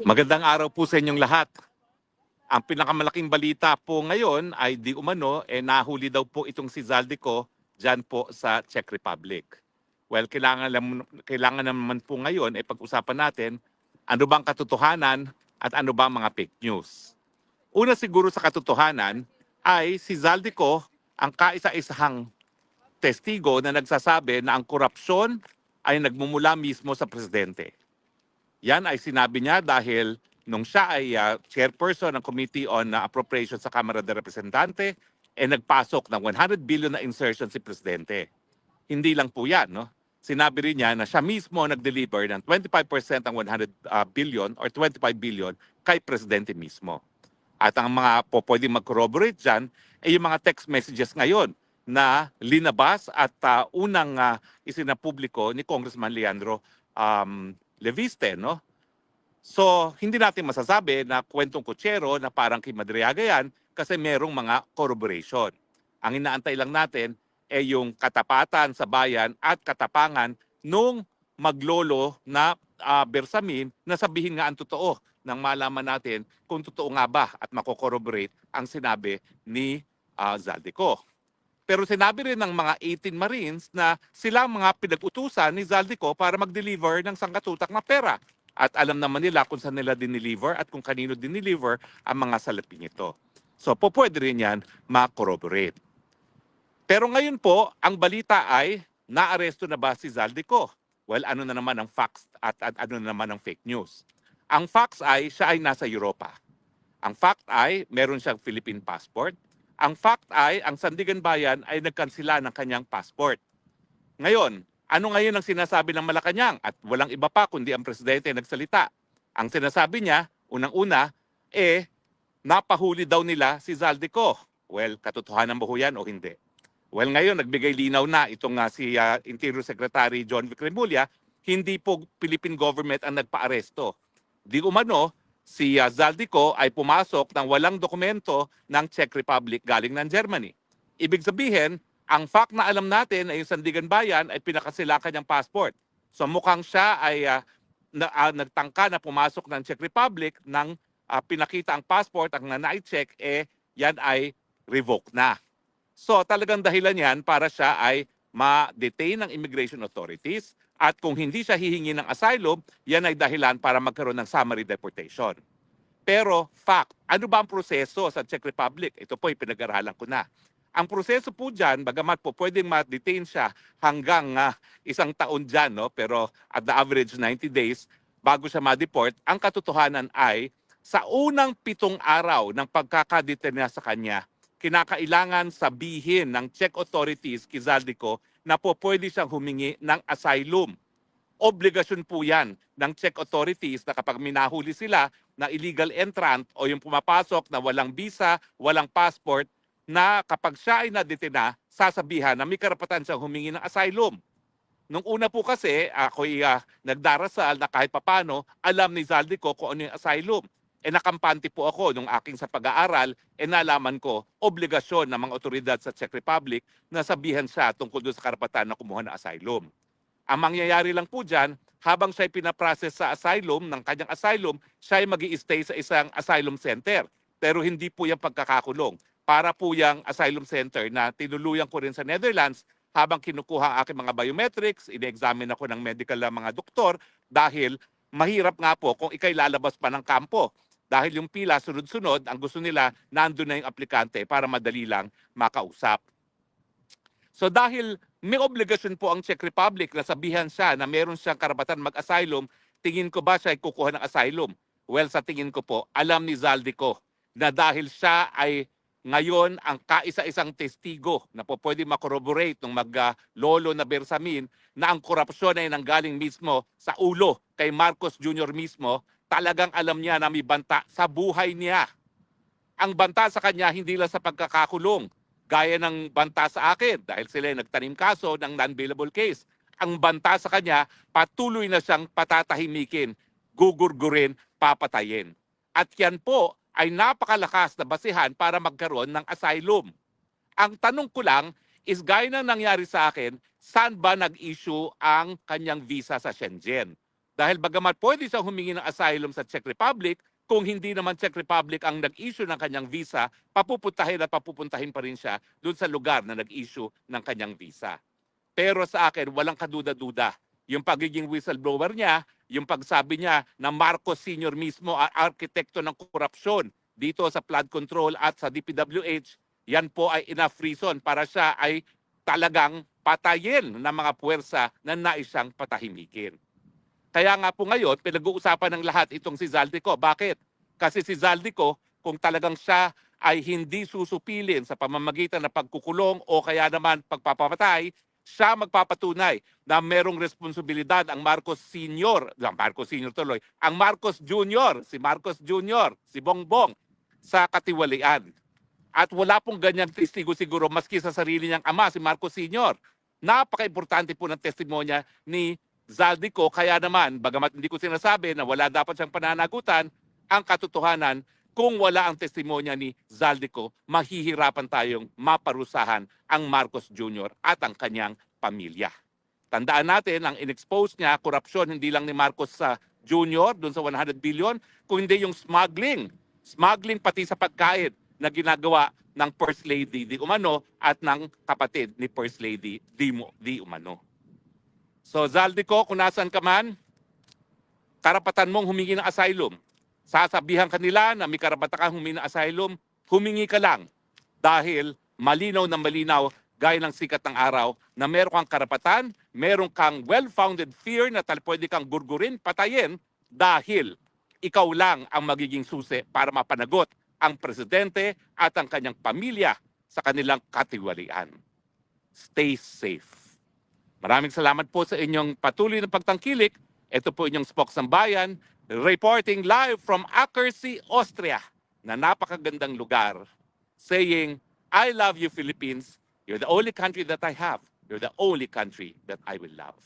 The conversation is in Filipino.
Magandang araw po sa inyong lahat. Ang pinakamalaking balita po ngayon ay di umano, nahuli daw po itong si Zaldico dyan po sa Czech Republic. Well, kailangan naman po ngayon pag-usapan natin ano bang katotohanan at ano bang mga fake news. Una siguro sa katotohanan ay si Zaldico ang kaisa-isahang testigo na nagsasabi na ang korupsyon ay nagmumula mismo sa presidente. Yan ay sinabi niya dahil nung siya ay chairperson ng Committee on Appropriations sa Kamara de Representante, nagpasok ng 100 billion na insertion si Presidente. Hindi lang po yan, no? Sinabi rin niya na siya mismo nag-deliver ng 25% ng 100 billion or 25 billion kay Presidente mismo. At ang mga pwedeng mag-corroborate dyan ay yung mga text messages ngayon na linabas at unang isinapubliko ni Congressman Leandro Leviste, no? So, hindi natin masasabi na kwentong kutsero na parang kay Madriaga yan kasi merong mga corroboration. Ang inaantay lang natin ay yung katapatan sa bayan at katapangan nung maglolo na Bersamin na sabihin nga ang totoo nang malaman natin kung totoo nga ba at makokorroborate ang sinabi ni Zaldico. Pero sinabi rin ng mga 18 Marines na sila ang mga pinag-utusan ni Zaldico para mag-deliver ng sangkatutak na pera. At alam naman nila kung saan nila dineliver at kung kanino dineliver ang mga salaping ito. So po pwede rin yan ma-corroborate. Pero ngayon po, ang balita ay naaresto na ba si Zaldico? Well, ano na naman ang facts at ano na naman ang fake news? Ang facts ay siya ay nasa Europa. Ang fact ay meron siyang Philippine passport. Ang fact ay ang Sandigan Bayan ay nagkansila ng kanyang passport. Ngayon, ano ngayon ang sinasabi ng Malacanang? At walang iba pa kundi ang presidente nagsalita. Ang sinasabi niya, unang-una, napahuli daw nila si Zaldico. Well, katotohanan ba ho yan o hindi? Well, ngayon, nagbigay linaw na itong si Interior Secretary John Vic Remulla, hindi po Philippine government ang nagpa-aresto. Di umano, si Zaldico ay pumasok ng walang dokumento ng Czech Republic galing ng Germany. Ibig sabihin, ang fact na alam natin ay yung Sandigan Bayan ay pinakasila kanyang passport. So mukhang siya ay nagtangka na pumasok ng Czech Republic nang pinakita ang passport, ang na-check, yan ay revoke na. So talagang dahilan yan para siya ay ma-detain ng immigration authorities at kung hindi siya hihingi ng asylum, yan ay dahilan para magkaroon ng summary deportation. Pero fact, ano ba ang proseso sa Czech Republic? Ito po ay pinag-aralan ko na. Ang proseso po dyan, bagamat po pwedeng ma-detain siya hanggang isang taon dyan, no? Pero at the average 90 days bago siya ma-deport, ang katotohanan ay sa unang 7 araw ng pagkakadetain niya sa kanya, kinakailangan sabihin ng Czech authorities kay Zaldico na po pwede siyang humingi ng asylum. Obligasyon po yan ng Czech authorities na kapag minahuli sila na illegal entrant o yung pumapasok na walang visa, walang passport, na kapag siya ay nadetina, sasabihan na may karapatan siyang humingi ng asylum. Nung una po kasi, ako'y nagdarasal na kahit papano, alam ni Zaldico kung ano yung asylum. Nakampante po ako nung aking sa pag-aaral, nalaman ko, obligasyon ng mga otoridad sa Czech Republic na sabihan siya tungkol doon sa karapatan na kumuha ng asylum. Ang mangyayari lang po dyan, habang siya pinaprocess sa asylum, ng kanyang asylum, siya ay mag-i-stay sa isang asylum center. Pero hindi po yung pagkakakulong. Para po yung asylum center na tinuluyan ko rin sa Netherlands habang kinukuha ang aking mga biometrics, ine-examine ako ng medical na mga doktor dahil mahirap nga po kung ikay lalabas pa ng kampo. Dahil yung pila sunod-sunod, ang gusto nila, nandun na yung aplikante para madali lang makausap. So dahil may obligasyon po ang Czech Republic na sabihan siya na meron siyang karapatan mag-asylum, tingin ko ba siya ay kukuha ng asylum? Well, sa tingin ko po, alam ni Zaldico na dahil siya ay ngayon ang kaisa-isang testigo na po pwede makorroborate ng maglolo na Bersamin na ang korupsyon ay nanggaling mismo sa ulo kay Marcos Jr. mismo, talagang alam niya na may banta sa buhay niya. Ang banta sa kanya hindi lang sa pagkakakulong, gaya ng banta sa akin dahil sila ay nagtanim kaso ng non-bailable case. Ang banta sa kanya, patuloy na siyang patatahimikin, gugurgurin, papatayin. At yan po ay napakalakas na basihan para magkaroon ng asylum. Ang tanong ko lang is gaya ng nangyari sa akin, saan ba nag-issue ang kanyang visa sa Shenzhen? Dahil bagamat pwede siyang humingi ng asylum sa Czech Republic, kung hindi naman Czech Republic ang nag-issue ng kanyang visa, papupuntahin pa rin siya doon sa lugar na nag-issue ng kanyang visa. Pero sa akin, walang kaduda-duda. Yung pagiging whistleblower niya, yung pagsabi niya na Marcos Sr. mismo ang arkitekto ng korupsyon dito sa flood control at sa DPWH, yan po ay enough reason para siya ay talagang patayin ng mga puwersa na nais siyang patahimikin. Kaya nga po ngayon, pinag-uusapan ng lahat itong si Zaldico. Bakit? Kasi si Zaldico, kung talagang siya ay hindi susupilin sa pamamagitan ng pagkukulong o kaya naman pagpapatay, siya magpapatunay na merong responsibilidad ang Marcos Sr., ang Marcos Jr., si Marcos Jr., si Bongbong, sa katiwalian. At wala pong ganyang testigo siguro maski sa sarili niyang ama, si Marcos Sr. Napaka-importante po ng testimonya ni Zaldico, kaya naman, bagamat hindi ko sinasabi na wala dapat siyang pananagutan, ang katotohanan, kung wala ang testimonya ni Zaldico, mahihirapan tayong maparusahan ang Marcos Jr. at ang kanyang pamilya. Tandaan natin, ang in-expose niya, korupsyon hindi lang ni Marcos sa Jr. doon sa 100 billion, kundi yung smuggling. Smuggling pati sa pagkain na ginagawa ng First Lady Di Umano at ng kapatid ni First Lady Di Umano. So Zaldico, kung nasan ka man, karapatan mong humingi ng asylum. Sasabihan kanila na may karapatan kang humingi ng asylum, humingi ka lang. Dahil malinaw na malinaw, gaya ng sikat ng araw, na meron kang karapatan, meron kang well-founded fear na pwede kang gurgurin, patayin, dahil ikaw lang ang magiging susi para mapanagot ang presidente at ang kanyang pamilya sa kanilang katiwalian. Stay safe. Maraming salamat po sa inyong patuloy na pagtangkilik. Ito po inyong Spokesman, reporting live from Ackersee, Austria, na napakagandang lugar, saying, I love you, Philippines. You're the only country that I have. You're the only country that I will love.